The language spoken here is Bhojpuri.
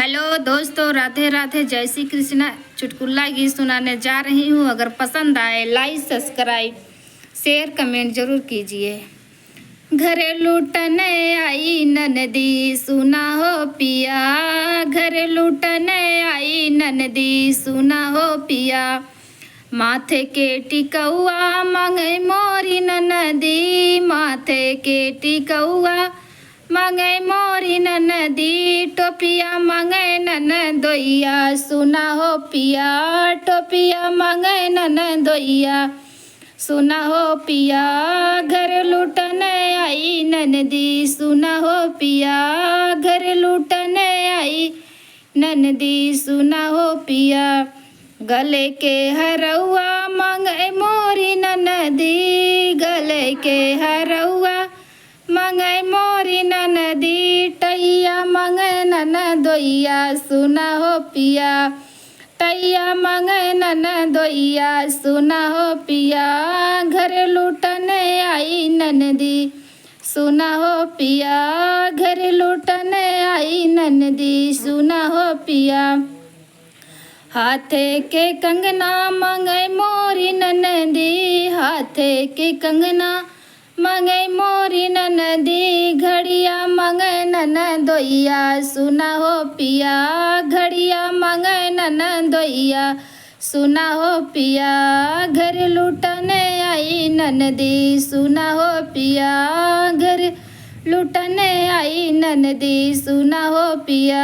हेलो दोस्तों, राधे राधे, जय श्री कृष्णा। चुटकुला गीत सुनाने जा रही हूँ। अगर पसंद आए लाइक सब्सक्राइब शेयर कमेंट जरूर कीजिए। घरे लूटने आई ननदी सुना हो पिया, घरे लूटने आई ननदी सुना हो पिया। माथे के टिकौआ मांगे मोरी ननदी, माथे के टिकौआ मांगे मोरी ननदी। टोपिया मांगे ननदोइया सुना हो पिया, टोपिया मांगे ननदोइया सुना हो पिया। घर लूटने आई ननदी सुना हो पिया, घर लूटने आई ननदी सुना हो पिया। गले के हरौआ मांगे मोरी ननदी, गले के हरौआ मांगे मोरी ननदी। टैया मांगे ननदोइया सुना हो पिया, टैया मांगे ननदोइया सुना हो पिया। घर लूटने आई ननदी सुना हो पिया, घर लूटने आई ननदी सुना हो पिया। हाथे के कंगना मांगे मोरी ननदी, हाथे के कंगना मांगे मोरी ननदी। घड़िया मांगे ननदोइया सुना हो पिया, घड़िया मांगे ननदोइया सुना हो पिया। घर लूटने आई ननदी सुना हो पिया, घर लूटने आई ननदी सुना हो पिया।